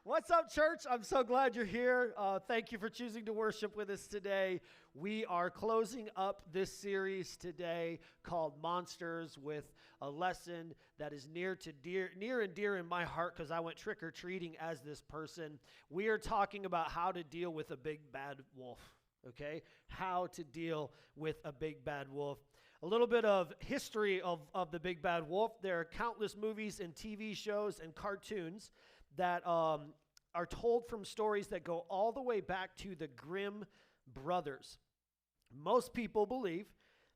What's up, church? I'm so glad you're here. Thank you for choosing to worship with us today. We are closing up this series today called Monsters with a lesson that is near and dear in my heart because I went trick-or-treating as this person. We are talking about how to deal with a big bad wolf, okay? How to deal with a big bad wolf. A little bit of history of the big bad wolf. There are countless movies and TV shows and cartoons that are told from stories that go all the way back to the Grimm brothers. Most people believe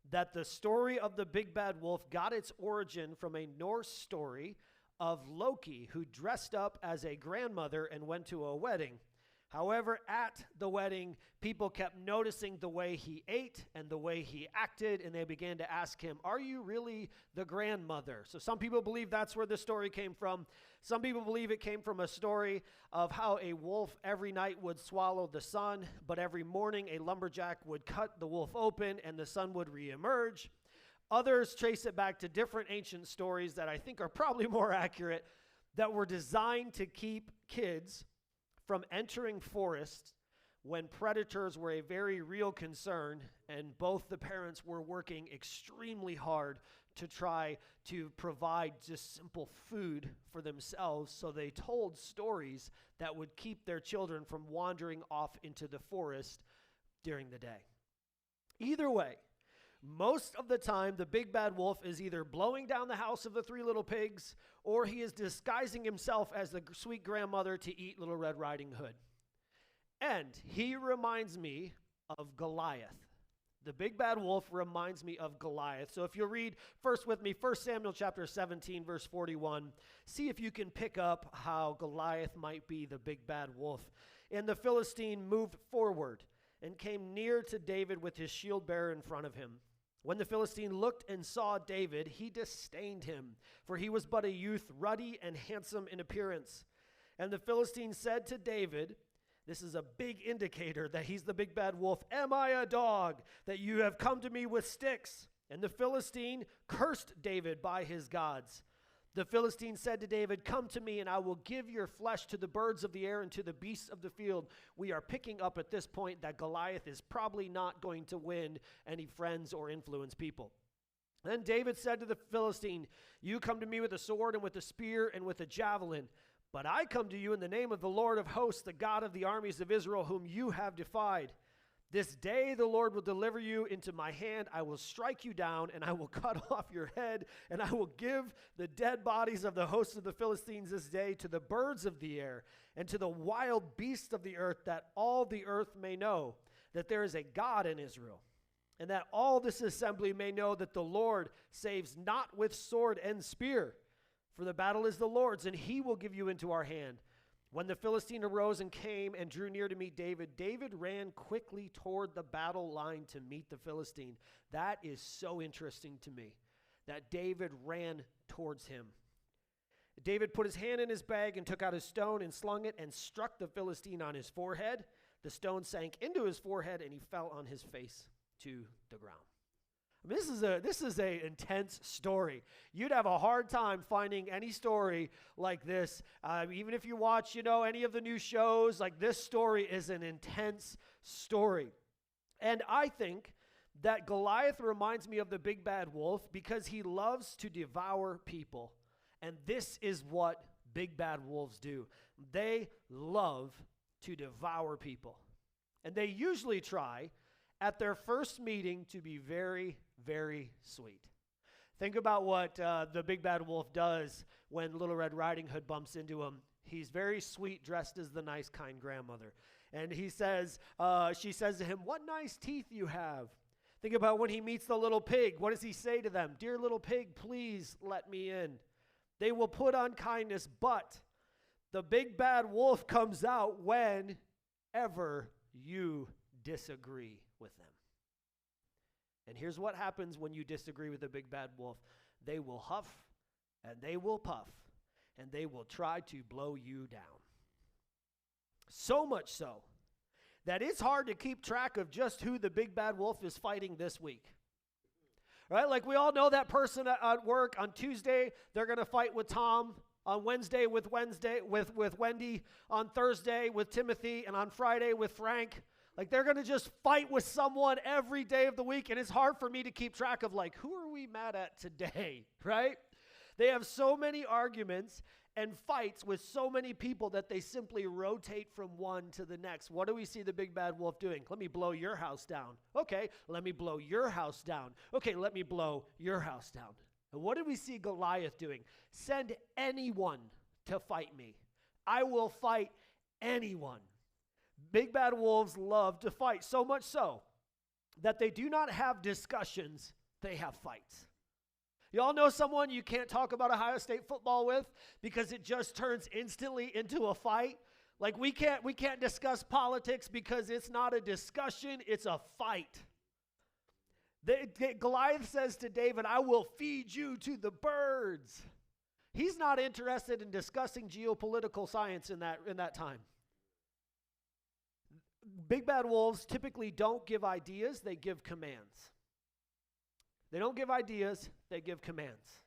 that the story of the big bad wolf got its origin from a Norse story of Loki, who dressed up as a grandmother and went to a wedding. However, at the wedding, people kept noticing the way he ate and the way he acted, and they began to ask him, "Are you really the grandmother?" So some people believe that's where the story came from. Some people believe it came from a story of how a wolf every night would swallow the sun, but every morning a lumberjack would cut the wolf open and the sun would reemerge. Others trace it back to different ancient stories that I think are probably more accurate, that were designed to keep kids from entering forests when predators were a very real concern, and both the parents were working extremely hard to try to provide just simple food for themselves. So they told stories that would keep their children from wandering off into the forest during the day. Either way, most of the time, the big bad wolf is either blowing down the house of the three little pigs, or he is disguising himself as the sweet grandmother to eat Little Red Riding Hood. And he reminds me of Goliath. The big bad wolf reminds me of Goliath. So if you'll read first with me, 1 Samuel chapter 17, verse 41, see if you can pick up how Goliath might be the big bad wolf. And the Philistine moved forward and came near to David with his shield bearer in front of him. When the Philistine looked and saw David, he disdained him, for he was but a youth, ruddy and handsome in appearance. And the Philistine said to David, this is a big indicator that he's the big bad wolf, "Am I a dog, that you have come to me with sticks?" And the Philistine cursed David by his gods. The Philistine said to David, "Come to me, and I will give your flesh to the birds of the air and to the beasts of the field." We are picking up at this point that Goliath is probably not going to win any friends or influence people. Then David said to the Philistine, "You come to me with a sword and with a spear and with a javelin, but I come to you in the name of the Lord of hosts, the God of the armies of Israel, whom you have defied. This day the Lord will deliver you into my hand. I will strike you down, and I will cut off your head, and I will give the dead bodies of the hosts of the Philistines this day to the birds of the air and to the wild beasts of the earth, that all the earth may know that there is a God in Israel, and that all this assembly may know that the Lord saves not with sword and spear, for the battle is the Lord's, and he will give you into our hand." When the Philistine arose and came and drew near to meet David, David ran quickly toward the battle line to meet the Philistine. That is so interesting to me, that David ran towards him. David put his hand in his bag and took out his stone and slung it and struck the Philistine on his forehead. The stone sank into his forehead, and he fell on his face to the ground. I mean, this is a intense story. You'd have a hard time finding any story like this. Even if you watch, any of the new shows, like this story is an intense story. And I think that Goliath reminds me of the big bad wolf because he loves to devour people. And this is what big bad wolves do. They love to devour people. And they usually try at their first meeting to be very, very sweet. Think about what the big bad wolf does when Little Red Riding Hood bumps into him. He's very sweet, dressed as the nice, kind grandmother. And she says to him, "What nice teeth you have." Think about when he meets the little pig. What does he say to them? "Dear little pig, please let me in." They will put on kindness, but the big bad wolf comes out whenever you disagree with them. And here's what happens when you disagree with the big bad wolf. They will huff and they will puff and they will try to blow you down. So much so that it's hard to keep track of just who the big bad wolf is fighting this week. Right? Like we all know that person at work on Tuesday, they're going to fight with Tom. On Wednesday with Wendy, on Thursday with Timothy, and on Friday with Frank. Like, they're going to just fight with someone every day of the week, and it's hard for me to keep track of, like, who are we mad at today, right? They have so many arguments and fights with so many people that they simply rotate from one to the next. What do we see the big bad wolf doing? Let me blow your house down. Okay, let me blow your house down. Okay, let me blow your house down. And what do we see Goliath doing? Send anyone to fight me. I will fight anyone. Big bad wolves love to fight, so much so that they do not have discussions, they have fights. Y'all know someone you can't talk about Ohio State football with because it just turns instantly into a fight? Like, we can't discuss politics because it's not a discussion, it's a fight. Goliath says to David, I will feed you to the birds. He's not interested in discussing geopolitical science in that time. Big bad wolves typically don't give ideas, they give commands. They don't give ideas, they give commands.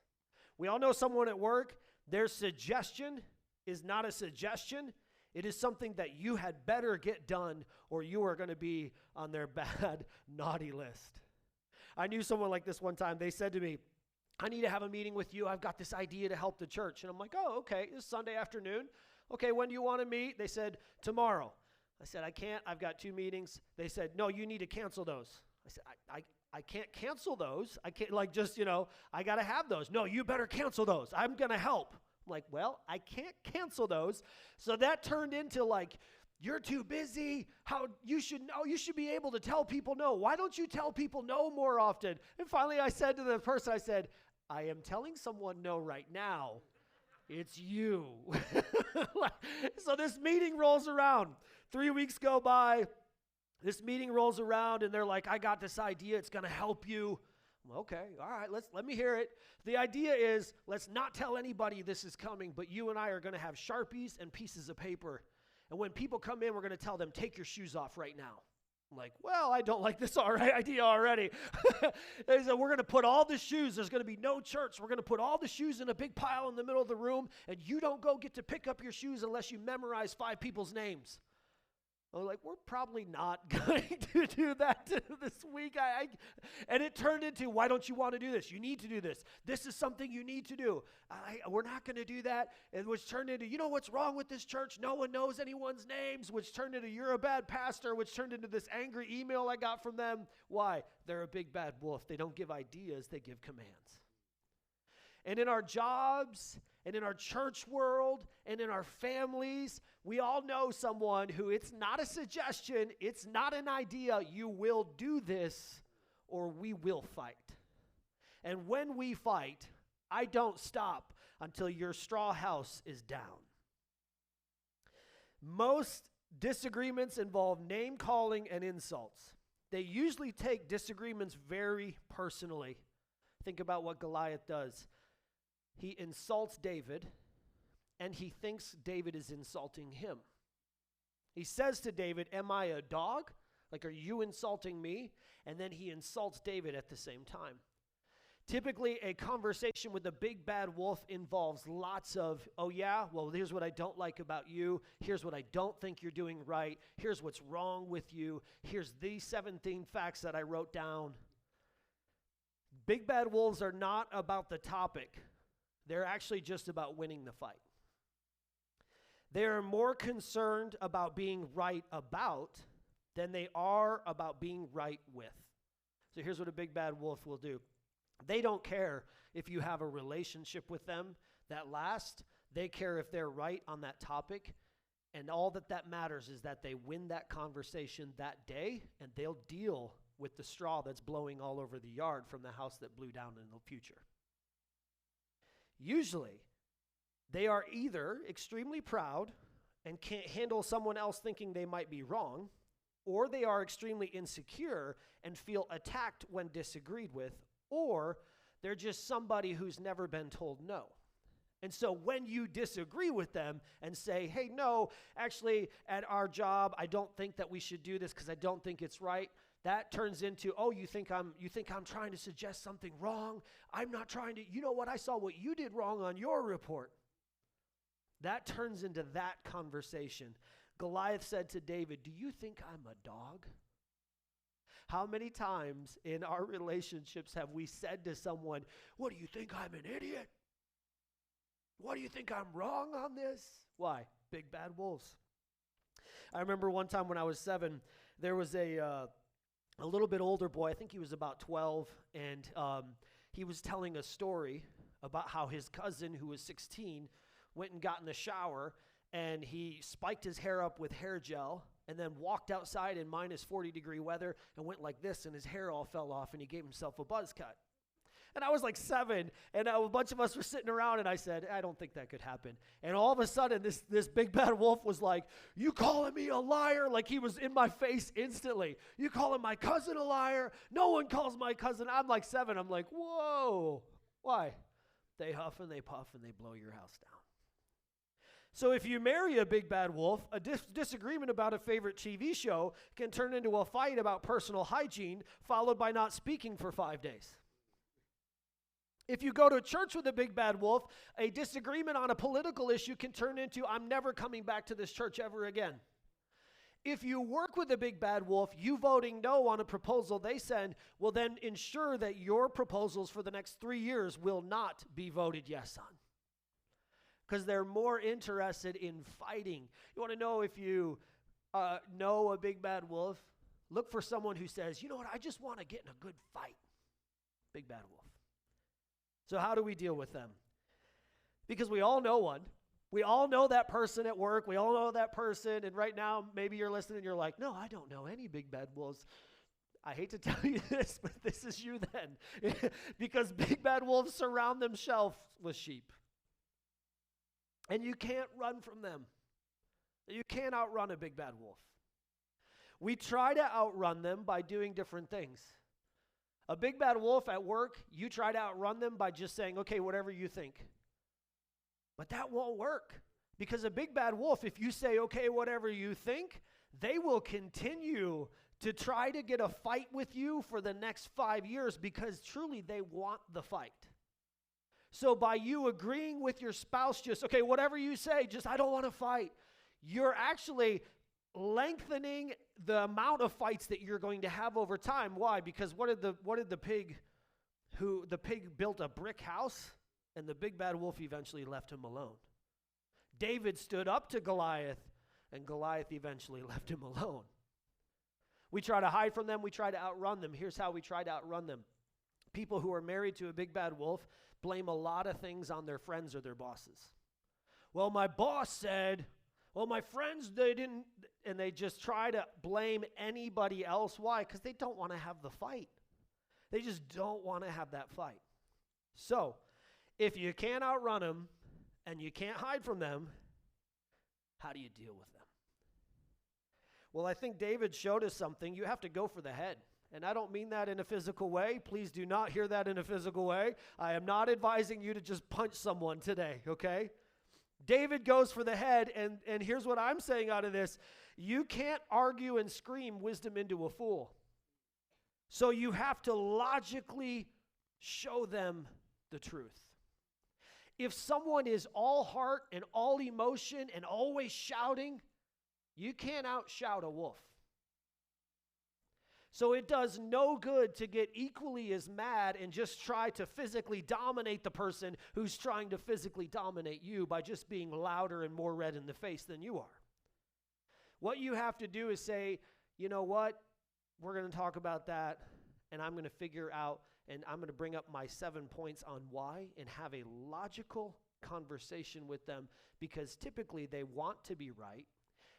We all know someone at work, their suggestion is not a suggestion. It is something that you had better get done or you are going to be on their bad, naughty list. I knew someone like this one time. They said to me, I need to have a meeting with you. I've got this idea to help the church. And I'm like, oh, okay, it's Sunday afternoon. Okay, when do you want to meet? They said, tomorrow. I said, I can't. I've got 2 meetings. They said, no, you need to cancel those. I said, I can't cancel those. I can't, like, just, I got to have those. No, you better cancel those. I'm going to help. I'm like, well, I can't cancel those. So that turned into, like, you're too busy. How you should know. You should be able to tell people no. Why don't you tell people no more often? And finally, I said to the person, I said, I am telling someone no right now. It's you. So this meeting rolls around. 3 weeks go by. This meeting rolls around, and they're like, I got this idea. It's going to help you. Okay, all right, let me hear it. The idea is, let's not tell anybody this is coming, but you and I are going to have Sharpies and pieces of paper. And when people come in, we're going to tell them, take your shoes off right now. I'm like, well, I don't like this idea already. They said, we're going to put all the shoes. There's going to be no church. We're going to put all the shoes in a big pile in the middle of the room, and you don't get to pick up your shoes unless you memorize 5 people's names. I was like, we're probably not going to do that this week. And it turned into, why don't you want to do this? You need to do this. This is something you need to do. We're not going to do that. And which turned into, you know what's wrong with this church? No one knows anyone's names, which turned into, you're a bad pastor, which turned into this angry email I got from them. Why? They're a big bad wolf. They don't give ideas, they give commands. And in our jobs, and in our church world, and in our families, we all know someone who it's not a suggestion, it's not an idea, you will do this, or we will fight. And when we fight, I don't stop until your straw house is down. Most disagreements involve name-calling and insults. They usually take disagreements very personally. Think about what Goliath does. He insults David, and he thinks David is insulting him. He says to David, am I a dog? Like, are you insulting me? And then he insults David at the same time. Typically, a conversation with a big bad wolf involves lots of, oh yeah, well, here's what I don't like about you. Here's what I don't think you're doing right. Here's what's wrong with you. Here's these 17 facts that I wrote down. Big bad wolves are not about the topic. They're actually just about winning the fight. They are more concerned about being right about than they are about being right with. So here's what a big bad wolf will do. They don't care if you have a relationship with them that lasts. They care if they're right on that topic. And all that matters is that they win that conversation that day, and they'll deal with the straw that's blowing all over the yard from the house that blew down in the future. Usually, they are either extremely proud and can't handle someone else thinking they might be wrong, or they are extremely insecure and feel attacked when disagreed with, or they're just somebody who's never been told no. And so when you disagree with them and say, hey, no, actually, at our job, I don't think that we should do this because I don't think it's right, that turns into, oh, you think I'm trying to suggest something wrong? I'm not trying to, you know what, I saw what you did wrong on your report. That turns into that conversation. Goliath said to David, "Do you think I'm a dog?" How many times in our relationships have we said to someone, "What, do you think I'm an idiot? What, do you think I'm wrong on this?" Why? Big bad wolves. I remember one time when I was 7, there was a little bit older boy. I think he was about 12, and he was telling a story about how his cousin, who was 16, went and got in the shower, and he spiked his hair up with hair gel, and then walked outside in minus 40-degree weather and went like this, and his hair all fell off, and he gave himself a buzz cut. And I was like 7, and a bunch of us were sitting around, and I said, "I don't think that could happen." And all of a sudden, this big bad wolf was like, "You calling me a liar?" Like he was in my face instantly. "You calling my cousin a liar? No one calls my cousin." I'm like 7. I'm like, whoa. Why? They huff and they puff and they blow your house down. So if you marry a big bad wolf, a disagreement about a favorite TV show can turn into a fight about personal hygiene, followed by not speaking for 5 days. If you go to church with a big bad wolf, a disagreement on a political issue can turn into, "I'm never coming back to this church ever again." If you work with a big bad wolf, you voting no on a proposal they send will then ensure that your proposals for the next 3 years will not be voted yes on, because they're more interested in fighting. You want to know if you know a big bad wolf? Look for someone who says, "You know what, I just want to get in a good fight." Big bad wolf. So how do we deal with them? Because we all know one. We all know that person at work. We all know that person. And right now, maybe you're listening and you're like, "No, I don't know any big bad wolves." I hate to tell you this, but this is you then. Because big bad wolves surround themselves with sheep. And you can't run from them. You can't outrun a big bad wolf. We try to outrun them by doing different things. A big bad wolf at work, you try to outrun them by just saying, "Okay, whatever you think." But that won't work, because a big bad wolf, if you say, "Okay, whatever you think," they will continue to try to get a fight with you for the next 5 years, because truly they want the fight. So by you agreeing with your spouse, just, "Okay, whatever you say, just I don't want to fight," you're actually lengthening the amount of fights that you're going to have over time. Why? Because what did the pig built a brick house, and the big bad wolf eventually left him alone. David stood up to Goliath, and Goliath eventually left him alone. We try to hide from them. We try to outrun them. Here's how we try to outrun them. People who are married to a big bad wolf blame a lot of things on their friends or their bosses. "Well, my boss said," "Well, my friends, they didn't," and they just try to blame anybody else. Why? Because they don't want to have the fight. They just don't want to have that fight. So, if you can't outrun them and you can't hide from them, how do you deal with them? Well, I think David showed us something. You have to go for the head. And I don't mean that in a physical way. Please do not hear that in a physical way. I am not advising you to just punch someone today, okay? David goes for the head, and here's what I'm saying out of this. You can't argue and scream wisdom into a fool. So you have to logically show them the truth. If someone is all heart and all emotion and always shouting, you can't outshout a wolf. So it does no good to get equally as mad and just try to physically dominate the person who's trying to physically dominate you by just being louder and more red in the face than you are. What you have to do is say, "You know what? We're going to talk about that, and I'm going to figure out, and I'm going to bring up my 7 points on why, and have a logical conversation with them," because typically they want to be right.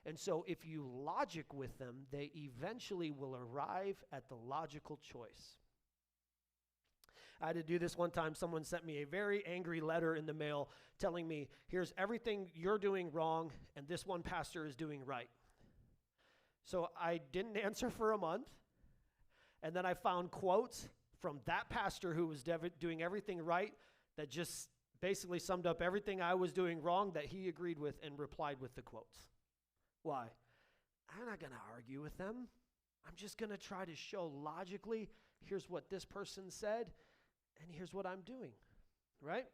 And so if you logic with them, they eventually will arrive at the logical choice. I had to do this one time. Someone sent me a very angry letter in the mail telling me, "Here's everything you're doing wrong, and this one pastor is doing right." So I didn't answer for a month, and then I found quotes from that pastor who was doing everything right that just basically summed up everything I was doing wrong that he agreed with and replied with the quotes. Why? I'm not going to argue with them. I'm just going to try to show logically, here's what this person said, and here's what I'm doing, right?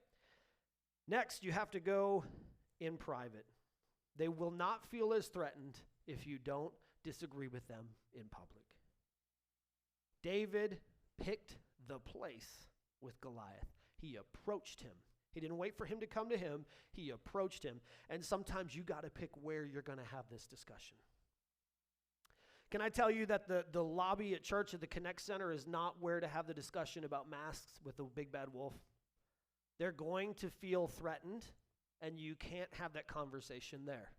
Next, you have to go in private. They will not feel as threatened if you don't disagree with them in public. David picked the place with Goliath. He approached him. He didn't wait for him to come to him. He approached him. And sometimes you got to pick where you're going to have this discussion. Can I tell you that the lobby at church at the Connect Center is not where to have the discussion about masks with the big bad wolf? They're going to feel threatened, and you can't have that conversation there.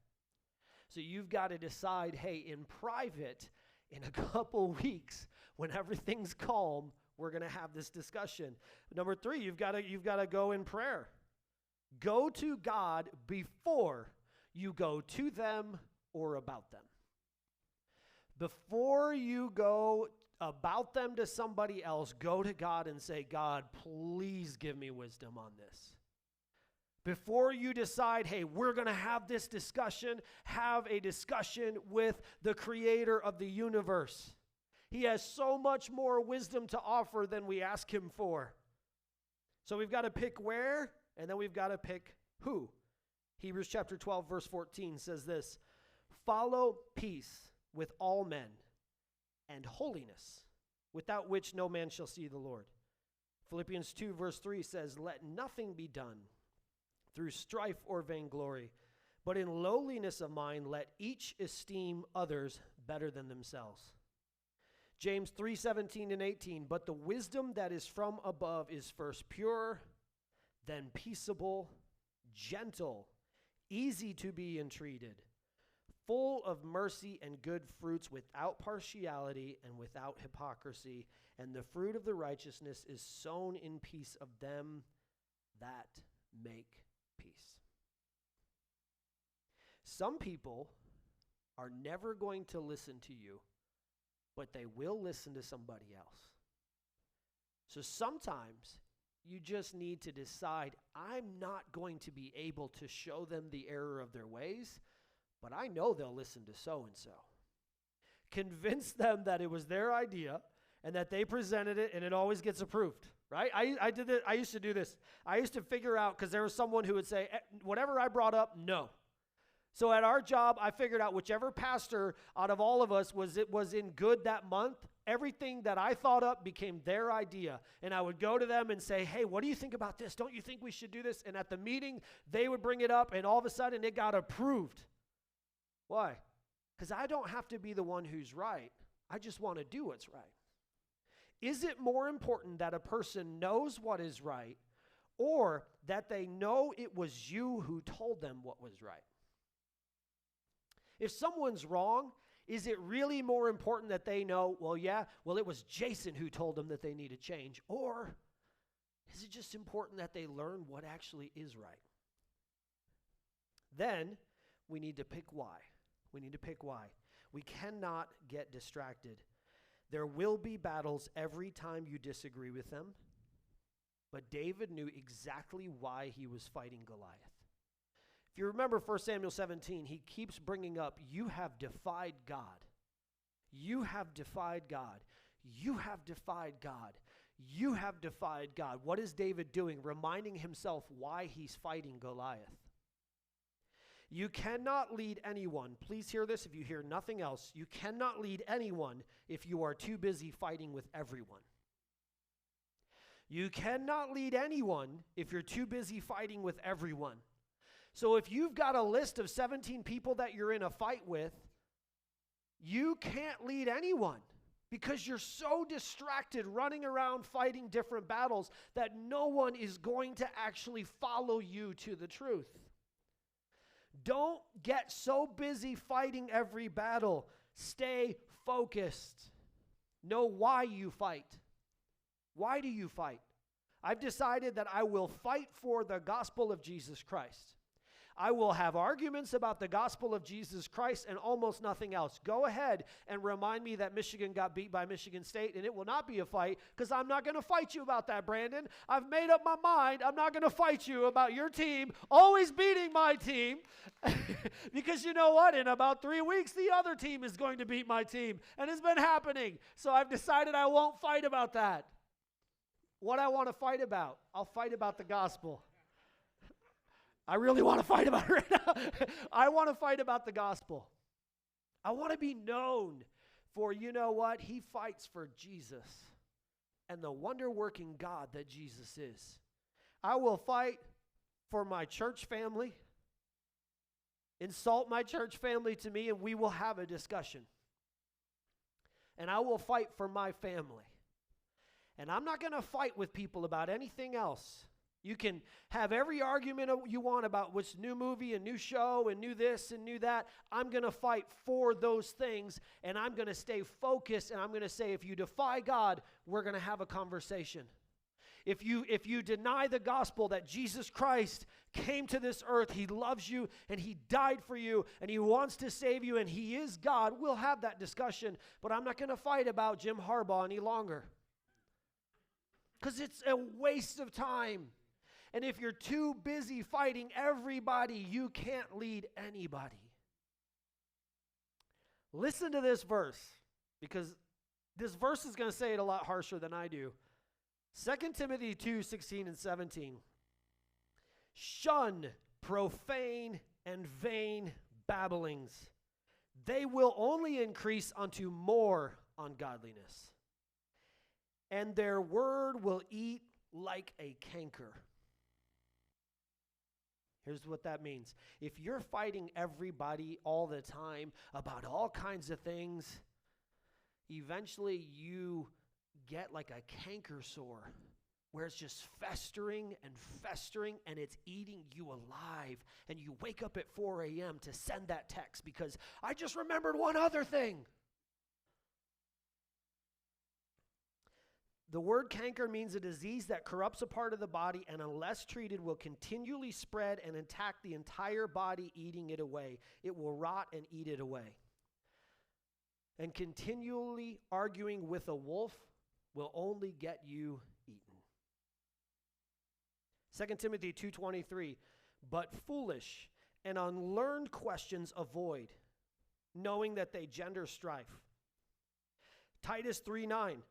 So you've got to decide, hey, in private, in a couple weeks, when everything's calm, we're going to have this discussion. Number 3, you've got to go in prayer. Go to God before you go to them or about them. Before you go about them to somebody else, go to God and say, God, please give me wisdom on this. Before you decide, hey, we're going to have this discussion, have a discussion with the creator of the universe. He has so much more wisdom to offer than we ask him for. So we've got to pick where, and then we've got to pick who. Hebrews chapter 12, verse 14 says this, follow peace with all men and holiness, without which no man shall see the Lord. Philippians 2, verse 3 says, let nothing be done through strife or vainglory, but in lowliness of mind let each esteem others better than themselves. James 3:17 and 18, but the wisdom that is from above is first pure, then peaceable, gentle, easy to be entreated, full of mercy and good fruits, without partiality and without hypocrisy. And the fruit of the righteousness is sown in peace of them that make peace. Some people are never going to listen to you, but they will listen to somebody else. So sometimes you just need to decide, I'm not going to be able to show them the error of their ways, but I know they'll listen to so-and-so. Convince them that it was their idea and that they presented it and it always gets approved, right? I did it. I used to do this. I used to figure out, because there was someone who would say, whatever I brought up, no. So at our job, I figured out whichever pastor out of all of us was in good that month, everything that I thought up became their idea. And I would go to them and say, hey, what do you think about this? Don't you think we should do this? And at the meeting, they would bring it up, and all of a sudden it got approved. Why? Because I don't have to be the one who's right. I just want to do what's right. Is it more important that a person knows what is right, or that they know it was you who told them what was right? If someone's wrong, is it really more important that they know, it was Jason who told them that they need to change? Or is it just important that they learn what actually is right? Then we need to pick why. We need to pick why. We cannot get distracted. There will be battles every time you disagree with them, but David knew exactly why he was fighting Goliath. If you remember 1 Samuel 17, he keeps bringing up, you have defied God. You have defied God. You have defied God. You have defied God. What is David doing? Reminding himself why he's fighting Goliath. You cannot lead anyone. Please hear this if you hear nothing else. You cannot lead anyone if you are too busy fighting with everyone. You cannot lead anyone if you're too busy fighting with everyone. So if you've got a list of 17 people that you're in a fight with, you can't lead anyone because you're so distracted running around fighting different battles that no one is going to actually follow you to the truth. Don't get so busy fighting every battle. Stay focused. Know why you fight. Why do you fight? I've decided that I will fight for the gospel of Jesus Christ. I will have arguments about the gospel of Jesus Christ and almost nothing else. Go ahead and remind me that Michigan got beat by Michigan State, and it will not be a fight because I'm not going to fight you about that, Brandon. I've made up my mind. I'm not going to fight you about your team always beating my team because you know what? In about 3 weeks, the other team is going to beat my team, and it's been happening. So I've decided I won't fight about that. What I want to fight about, I'll fight about the gospel. I really want to fight about it right now. I want to fight about the gospel. I want to be known for, you know what? He fights for Jesus and the wonder-working God that Jesus is. I will fight for my church family. Insult my church family to me, and we will have a discussion. And I will fight for my family. And I'm not going to fight with people about anything else. You can have every argument you want about which new movie and new show and new this and new that. I'm going to fight for those things, and I'm going to stay focused, and I'm going to say, if you defy God, we're going to have a conversation. If you deny the gospel that Jesus Christ came to this earth, he loves you, and he died for you, and he wants to save you, and he is God, we'll have that discussion. But I'm not going to fight about Jim Harbaugh any longer, because it's a waste of time. And if you're too busy fighting everybody, you can't lead anybody. Listen to this verse, because this verse is going to say it a lot harsher than I do. 2 Timothy 2:16 and 17. Shun profane and vain babblings. They will only increase unto more ungodliness. And their word will eat like a canker. Here's what that means. If you're fighting everybody all the time about all kinds of things, eventually you get like a canker sore where it's just festering, and it's eating you alive. And you wake up at 4 a.m. to send that text because I just remembered one other thing. The word canker means a disease that corrupts a part of the body and unless treated will continually spread and attack the entire body, eating it away. It will rot and eat it away. And continually arguing with a wolf will only get you eaten. 2 Timothy 2:23, but foolish and unlearned questions avoid, knowing that they gender strife. Titus 3:9,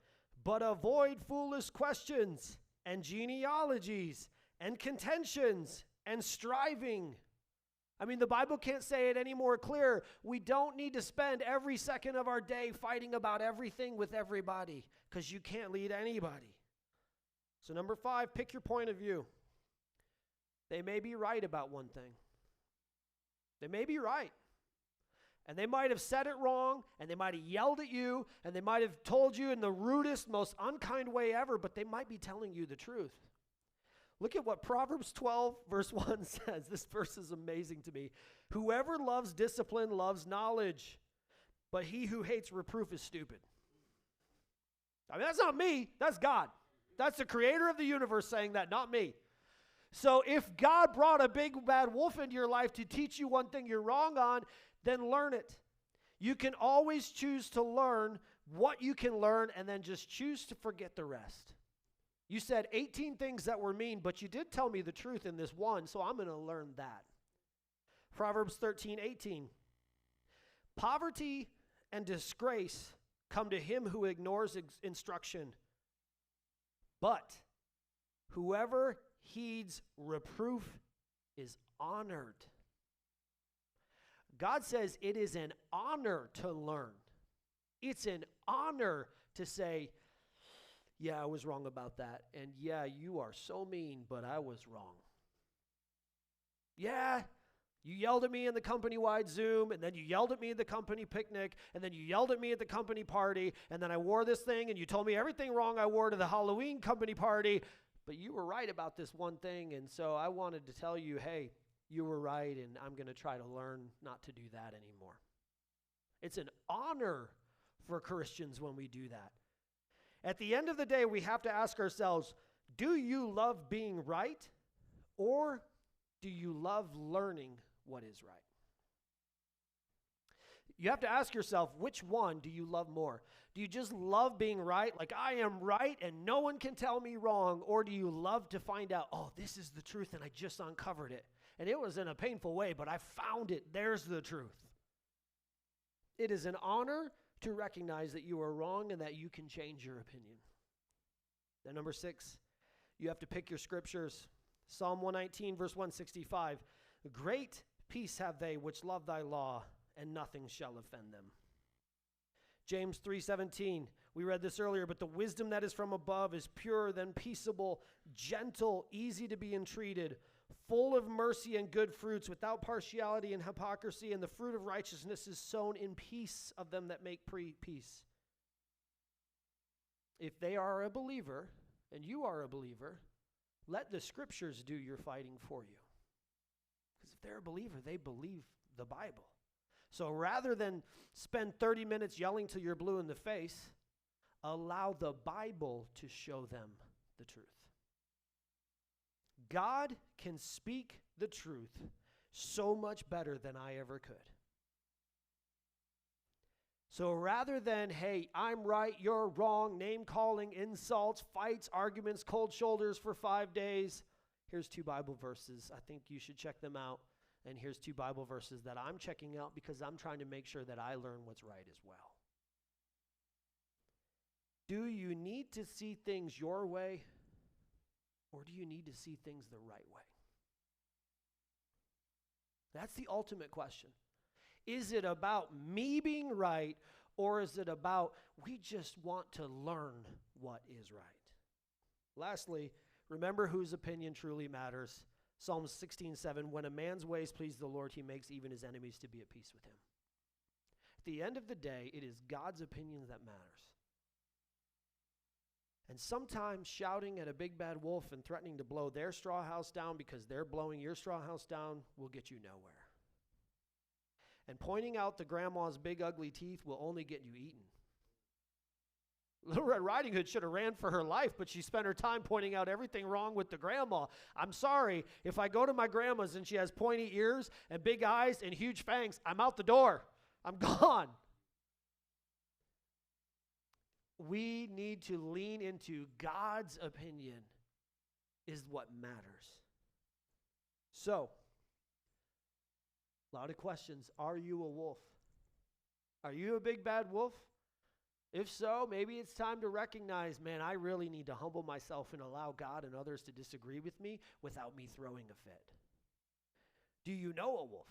but avoid foolish questions and genealogies and contentions and striving. I mean, the Bible can't say it any more clear. We don't need to spend every second of our day fighting about everything with everybody, because you can't lead anybody. So 5, pick your point of view. They may be right about one thing. They may be right. And they might have said it wrong, and they might have yelled at you, and they might have told you in the rudest, most unkind way ever, but they might be telling you the truth. Look at what Proverbs 12, verse 1 says. This verse is amazing to me. Whoever loves discipline loves knowledge, but he who hates reproof is stupid. I mean, that's not me. That's God. That's the creator of the universe saying that, not me. So if God brought a big bad wolf into your life to teach you one thing you're wrong on, then learn it. You can always choose to learn what you can learn and then just choose to forget the rest. You said 18 things that were mean, but you did tell me the truth in this one, so I'm going to learn that. Proverbs 13:18. Poverty and disgrace come to him who ignores instruction, but whoever heeds reproof is honored. God says it is an honor to learn. It's an honor to say, yeah, I was wrong about that. And yeah, you are so mean, but I was wrong. Yeah, you yelled at me in the company-wide Zoom, and then you yelled at me at the company picnic, and then you yelled at me at the company party, and then I wore this thing, and you told me everything wrong I wore to the Halloween company party, but you were right about this one thing, and so I wanted to tell you, hey, you were right, and I'm going to try to learn not to do that anymore. It's an honor for Christians when we do that. At the end of the day, we have to ask ourselves, do you love being right, or do you love learning what is right? You have to ask yourself, which one do you love more? Do you just love being right, like I am right and no one can tell me wrong, or do you love to find out, oh, this is the truth and I just uncovered it? And it was in a painful way, but I found it. There's the truth. It is an honor to recognize that you are wrong and that you can change your opinion. Then 6, you have to pick your scriptures. Psalm 119, verse 165. Great peace have they which love thy law, and nothing shall offend them. James 3:17. We read this earlier, but the wisdom that is from above is purer than peaceable, gentle, easy to be entreated, full of mercy and good fruits, without partiality and hypocrisy, and the fruit of righteousness is sown in peace of them that make peace. If they are a believer, and you are a believer, let the scriptures do your fighting for you. Because if they're a believer, they believe the Bible. So rather than spend 30 minutes yelling till you're blue in the face, allow the Bible to show them the truth. God can speak the truth so much better than I ever could. So rather than, hey, I'm right, you're wrong, name-calling, insults, fights, arguments, cold shoulders for 5 days, here's 2 Bible verses. I think you should check them out. And here's 2 Bible verses that I'm checking out because I'm trying to make sure that I learn what's right as well. Do you need to see things your way, or do you need to see things the right way? That's the ultimate question. Is it about me being right, or is it about we just want to learn what is right? Lastly, remember whose opinion truly matters. Psalm 16:7, when a man's ways please the Lord, he makes even his enemies to be at peace with him. At the end of the day, it is God's opinion that matters. And sometimes shouting at a big bad wolf and threatening to blow their straw house down because they're blowing your straw house down will get you nowhere. And pointing out the grandma's big ugly teeth will only get you eaten. Little Red Riding Hood should have ran for her life, but she spent her time pointing out everything wrong with the grandma. I'm sorry, if I go to my grandma's and she has pointy ears and big eyes and huge fangs, I'm out the door. I'm gone. We need to lean into God's opinion is what matters. So, a lot of questions. Are you a wolf? Are you a big bad wolf? If so, maybe it's time to recognize, man, I really need to humble myself and allow God and others to disagree with me without me throwing a fit. Do you know a wolf?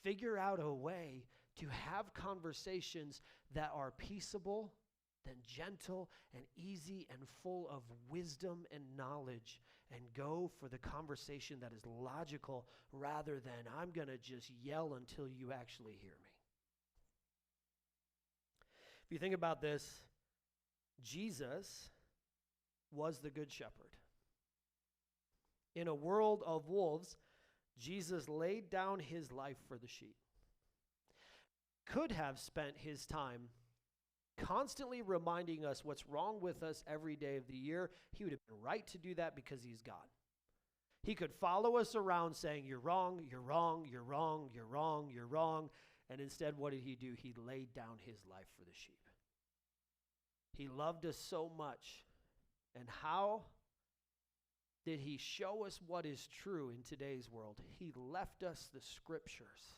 Figure out a way to have conversations that are peaceable, then gentle and easy and full of wisdom and knowledge, and go for the conversation that is logical rather than I'm going to just yell until you actually hear me. If you think about this, Jesus was the good shepherd. In a world of wolves, Jesus laid down his life for the sheep. Could have spent his time constantly reminding us what's wrong with us every day of the year. He would have been right to do that because he's God. He could follow us around saying, you're wrong, you're wrong, you're wrong, you're wrong, you're wrong. And instead, what did he do? He laid down his life for the sheep. He loved us so much. And how did he show us what is true in today's world? He left us the scriptures.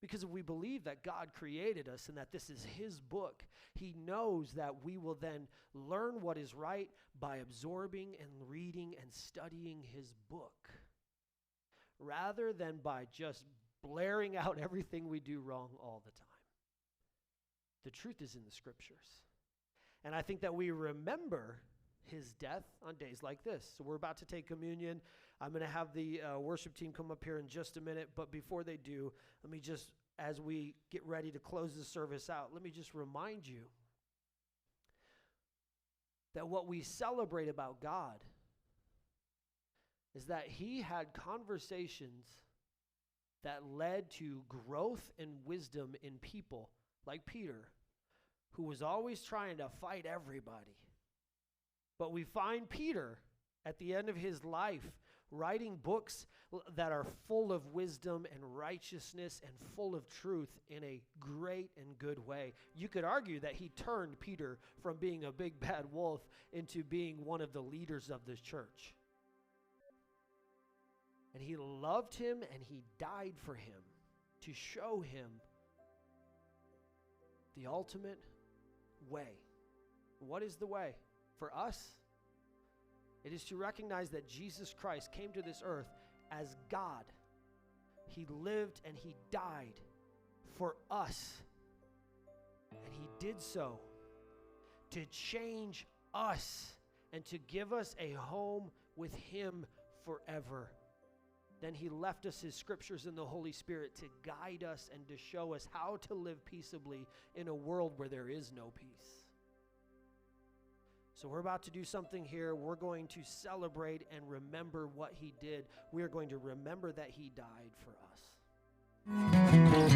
Because if we believe that God created us and that this is his book, he knows that we will then learn what is right by absorbing and reading and studying his book, rather than by just blaring out everything we do wrong all the time. The truth is in the scriptures. And I think that we remember his death on days like this. So we're about to take communion. I'm going to have the worship team come up here in just a minute. But before they do, let me just, as we get ready to close the service out, let me just remind you that what we celebrate about God is that he had conversations that led to growth and wisdom in people like Peter, who was always trying to fight everybody. But we find Peter at the end of his life writing books that are full of wisdom and righteousness and full of truth in a great and good way. You could argue that he turned Peter from being a big bad wolf into being one of the leaders of this church. And he loved him and he died for him to show him the ultimate way. What is the way? For us, It is to recognize that Jesus Christ came to this earth as God. He lived and he died for us. And he did so to change us and to give us a home with him forever. Then he left us his scriptures in the Holy Spirit to guide us and to show us how to live peaceably in a world where there is no peace. So we're about to do something here. We're going to celebrate and remember what he did. We are going to remember that he died for us.